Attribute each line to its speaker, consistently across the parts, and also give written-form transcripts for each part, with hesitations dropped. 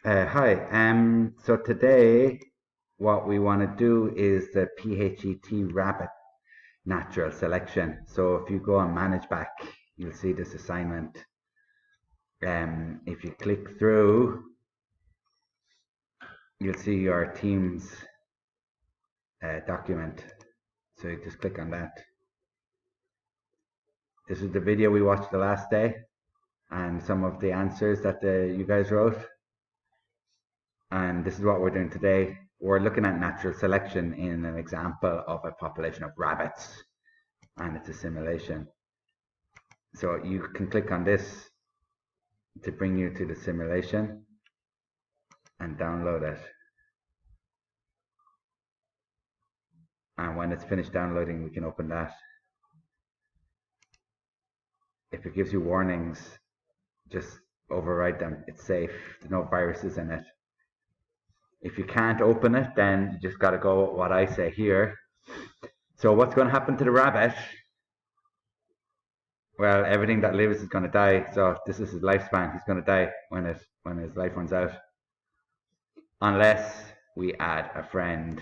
Speaker 1: Hi. So today, what we want to do is the PHET rabbit natural selection. So if you go on manage back, you'll see this assignment. If you click through, you'll see your team's document. So you just click on that. This is the video we watched the last day and some of the answers that you guys wrote. And this is what we're doing today. We're looking at natural selection in an example of a population of rabbits, and it's a simulation. So you can click on this to bring you to the simulation and download it. And when it's finished downloading, we can open that. If it gives you warnings, just override them. It's safe. There's no viruses in it. If you can't open it, then you just got to go with what I say here. So what's going to happen to the rabbit? Well, everything that lives is going to die. So this is his lifespan. He's going to die when his life runs out, unless we add a friend.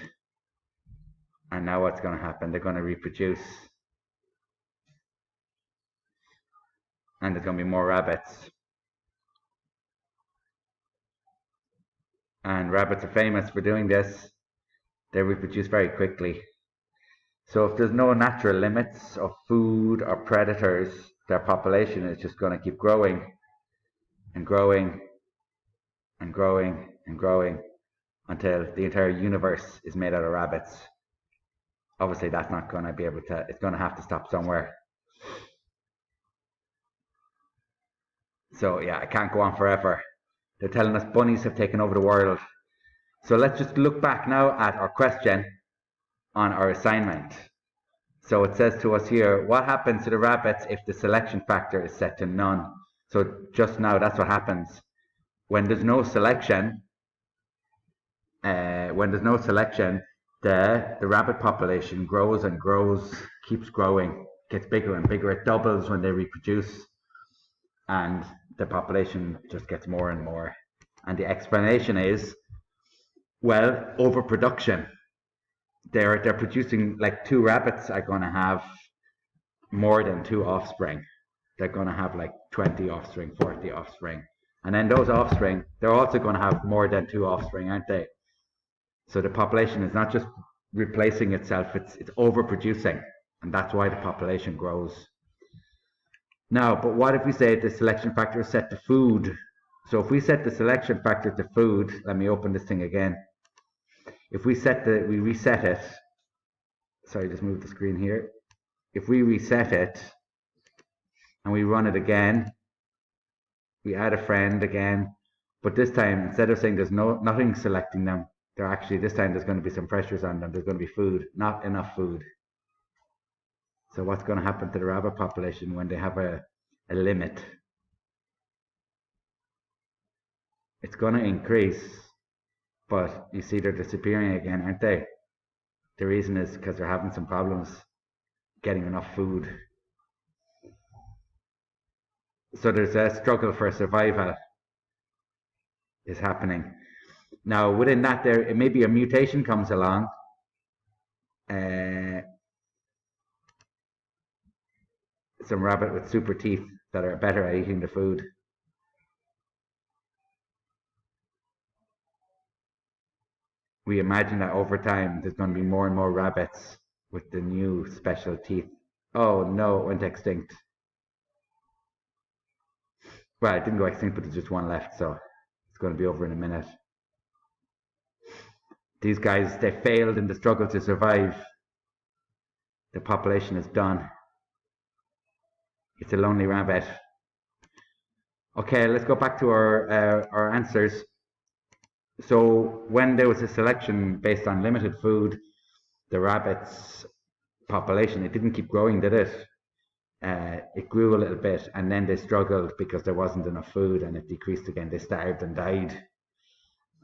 Speaker 1: And now what's going to happen? They're going to reproduce, and there's going to be more rabbits. And rabbits are famous for doing this. They reproduce very quickly. So if there's no natural limits of food or predators, their population is just going to keep growing and growing and growing and growing until the entire universe is made out of rabbits. Obviously, that's not going to be able to, it's going to have to stop somewhere. So yeah, it can't go on forever. They're telling us bunnies have taken over the world. So let's just look back now at our question on our assignment. So it says to us here, what happens to the rabbits if the selection factor is set to none? So just now, that's what happens. When there's no selection, the rabbit population grows and grows, keeps growing, gets bigger and bigger. It doubles when they reproduce, and the population just gets more and more. And the explanation is, well, overproduction. They're producing, like, two rabbits are going to have more than two offspring. They're going to have like 20 offspring, 40 offspring. And then those offspring, they're also going to have more than two offspring, aren't they? So the population is not just replacing itself, it's overproducing. And that's why the population grows. Now, but what if we say the selection factor is set to food? So if we set the selection factor to food, let me open this thing again. If we reset it, sorry, just move the screen here. If we reset it and we run it again, we add a friend again, but this time, instead of saying there's nothing selecting them, they're actually, this time there's going to be some pressures on them. There's going to be food, not enough food. So what's going to happen to the rabbit population when they have a limit? It's going to increase, but you see they're disappearing again, aren't they? The reason is because they're having some problems getting enough food. So there's a struggle for survival is happening. Now, within that, there maybe a mutation comes along. Some rabbit with super teeth that are better at eating the food. We imagine that over time there's going to be more and more rabbits with the new special teeth. Oh no, it went extinct. Well, it didn't go extinct, but there's just one left, so it's going to be over in a minute. These guys, they failed in the struggle to survive. The population is done. It's a lonely rabbit. Okay, let's go back to our answers. So when there was a selection based on limited food, the rabbits population, it didn't keep growing, did it? It grew a little bit, and then they struggled because there wasn't enough food, and it decreased again. They starved and died.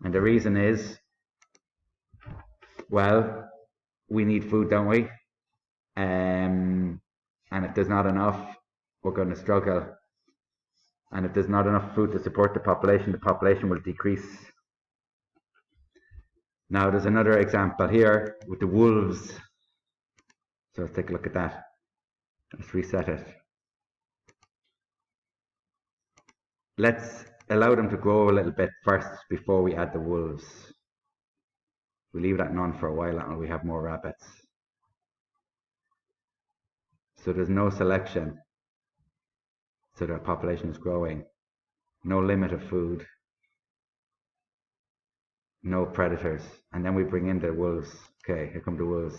Speaker 1: And the reason is, well, we need food, don't we? And if there's not enough, we're going to struggle. And if there's not enough food to support the population will decrease. Now there's another example here with the wolves. So let's take a look at that. Let's reset it. Let's allow them to grow a little bit first before we add the wolves. We leave that none for a while until we have more rabbits. So there's no selection. So the population is growing. No limit of food. No predators. And then we bring in the wolves. Okay, here come the wolves.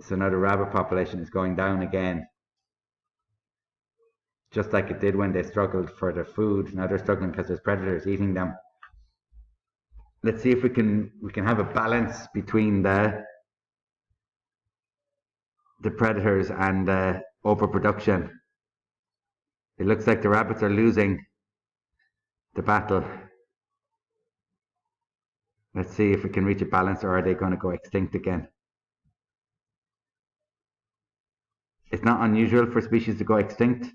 Speaker 1: So now the rabbit population is going down again. Just like it did when they struggled for their food. Now they're struggling because there's predators eating them. Let's see if we can have a balance between the predators and the overproduction. It looks like the rabbits are losing the battle. Let's see if we can reach a balance, or are they going to go extinct again? It's not unusual for species to go extinct.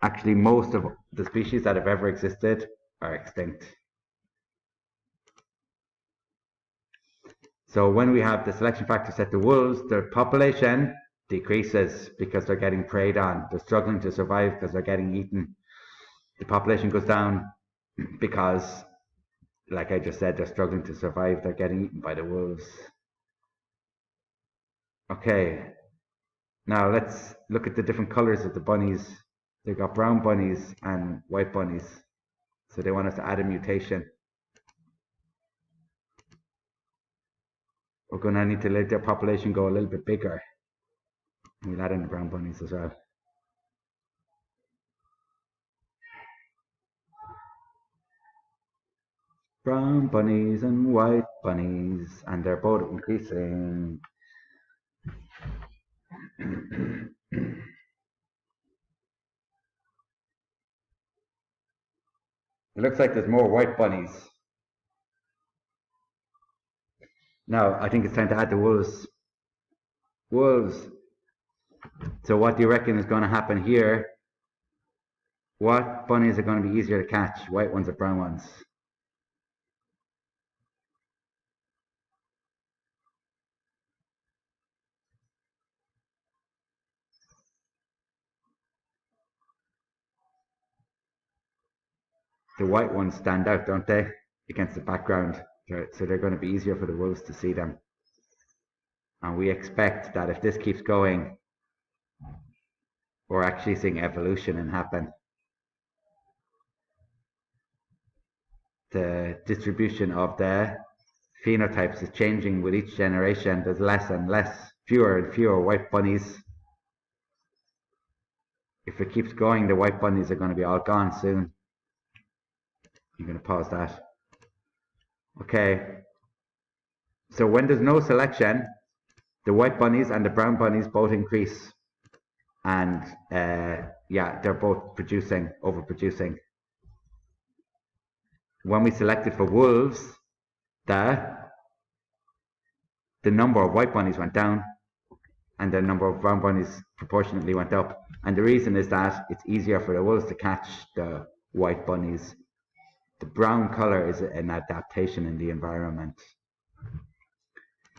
Speaker 1: Actually, most of the species that have ever existed are extinct. So when we have the selection factor set to wolves, their population decreases because they're getting preyed on. They're struggling to survive because they're getting eaten. The population goes down because, like I just said, they're struggling to survive. They're getting eaten by the wolves. Okay, now let's look at the different colors of the bunnies. They've got brown bunnies and white bunnies. So they want us to add a mutation. We're going to need to let their population go a little bit bigger. We'll add in the brown bunnies as well. Brown bunnies and white bunnies, and they're both increasing. It looks like there's more white bunnies. Now, I think it's time to add the wolves. Wolves. So what do you reckon is going to happen here? What bunnies are going to be easier to catch? White ones or brown ones? The white ones stand out, don't they? Against the background. So they're going to be easier for the wolves to see them. And we expect that if this keeps going, we're actually seeing evolution happen. The distribution of the phenotypes is changing with each generation. There's less and less, fewer and fewer white bunnies. If it keeps going, the white bunnies are going to be all gone soon. I'm going to pause that. Okay. So when there's no selection, the white bunnies and the brown bunnies both increase. And yeah, they're both overproducing. When we selected for wolves, the number of white bunnies went down and the number of brown bunnies proportionately went up. And the reason is that it's easier for the wolves to catch the white bunnies. The brown color is an adaptation in the environment.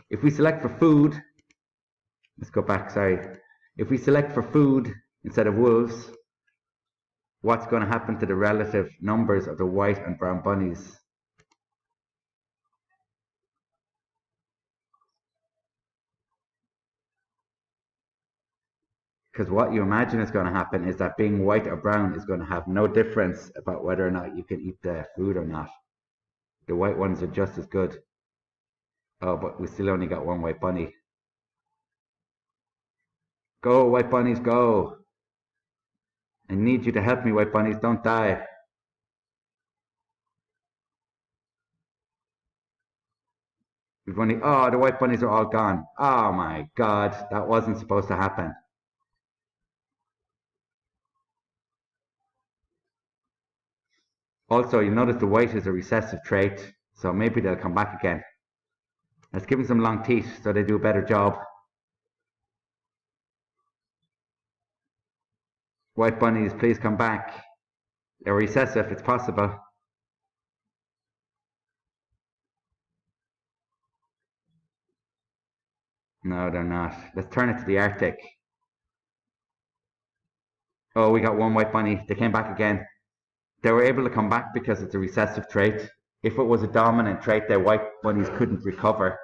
Speaker 1: If we select for food, let's go back, sorry. If we select for food instead of wolves, what's going to happen to the relative numbers of the white and brown bunnies? Because what you imagine is going to happen is that being white or brown is going to have no difference about whether or not you can eat the food or not. The white ones are just as good. Oh, but we still only got one white bunny. Go, white bunnies, go. I need you to help me, white bunnies. Don't die. Oh, the white bunnies are all gone. Oh my God, that wasn't supposed to happen. Also, you notice the white is a recessive trait, so maybe they'll come back again. Let's give them some long teeth so they do a better job. White bunnies, please come back. They're recessive, it's possible. No, they're not. Let's turn it to the Arctic. Oh, we got one white bunny. They came back again. They were able to come back because it's a recessive trait. If it was a dominant trait, the white bunnies couldn't recover.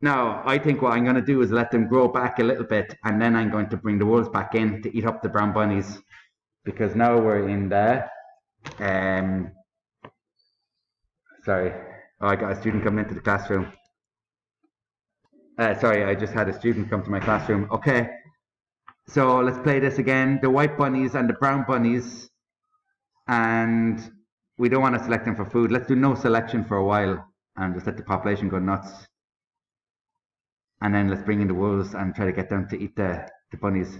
Speaker 1: Now, I think what I'm going to do is let them grow back a little bit, and then I'm going to bring the wolves back in to eat up the brown bunnies. Because now we're in the... sorry. Oh, I got a student coming into the classroom. Sorry, I just had a student come to my classroom. Okay, so let's play this again. The white bunnies and the brown bunnies. And we don't want to select them for food. Let's do no selection for a while and just let the population go nuts. And then let's bring in the wolves and try to get them to eat the bunnies.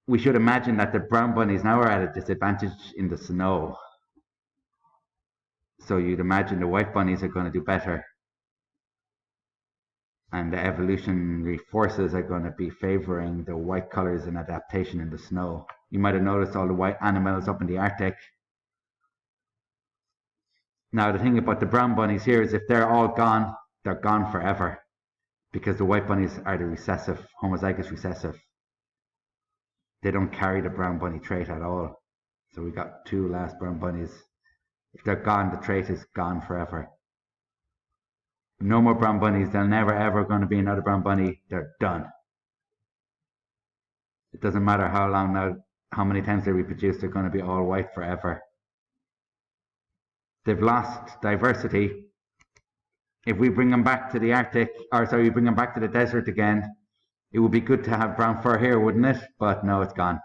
Speaker 1: We should imagine that the brown bunnies now are at a disadvantage in the snow. So you'd imagine the white bunnies are going to do better. And the evolutionary forces are going to be favoring the white colors in adaptation in the snow. You might have noticed all the white animals up in the Arctic. Now, the thing about the brown bunnies here is if they're all gone, they're gone forever. Because the white bunnies are the recessive, homozygous recessive. They don't carry the brown bunny trait at all. So we got two last brown bunnies. If they're gone, the trait is gone forever. No more brown bunnies. They're never ever going to be another brown bunny. They're done. It doesn't matter how long now, how many times they reproduce, they're going to be all white forever. They've lost diversity. If we bring them back to the Arctic, or sorry, we bring them back to the desert again, it would be good to have brown fur here, wouldn't it? But no, it's gone.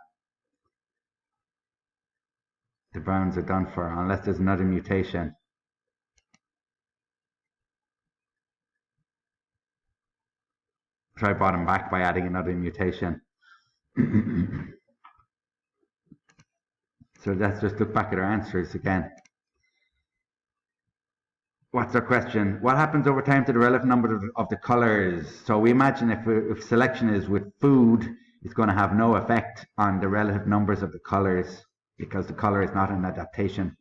Speaker 1: The browns are done for, unless there's another mutation. Try brought them back by adding another mutation. So let's just look back at our answers again. What's our question? What happens over time to the relative number of the colors? So we imagine if selection is with food, it's going to have no effect on the relative numbers of the colors because the color is not an adaptation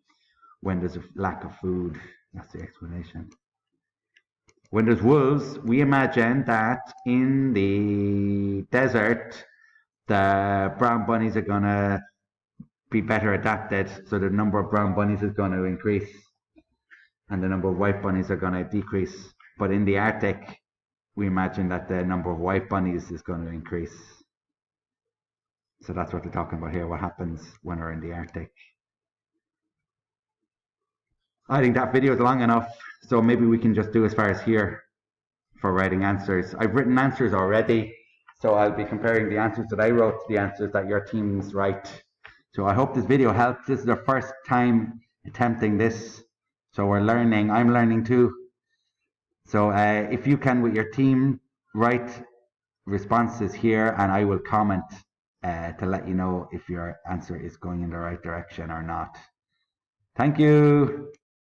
Speaker 1: when there's a lack of food. That's the explanation. When there's wolves, we imagine that in the desert, the brown bunnies are going to be better adapted, so the number of brown bunnies is going to increase and the number of white bunnies are going to decrease. But in the Arctic, we imagine that the number of white bunnies is going to increase. So that's what they're talking about here, what happens when we're in the Arctic. I think that video is long enough, so maybe we can just do as far as here for writing answers. I've written answers already, so I'll be comparing the answers that I wrote to the answers that your teams write. So I hope this video helped. This is our first time attempting this, so we're learning. I'm learning too. So if you can, with your team, write responses here, and I will comment to let you know if your answer is going in the right direction or not. Thank you.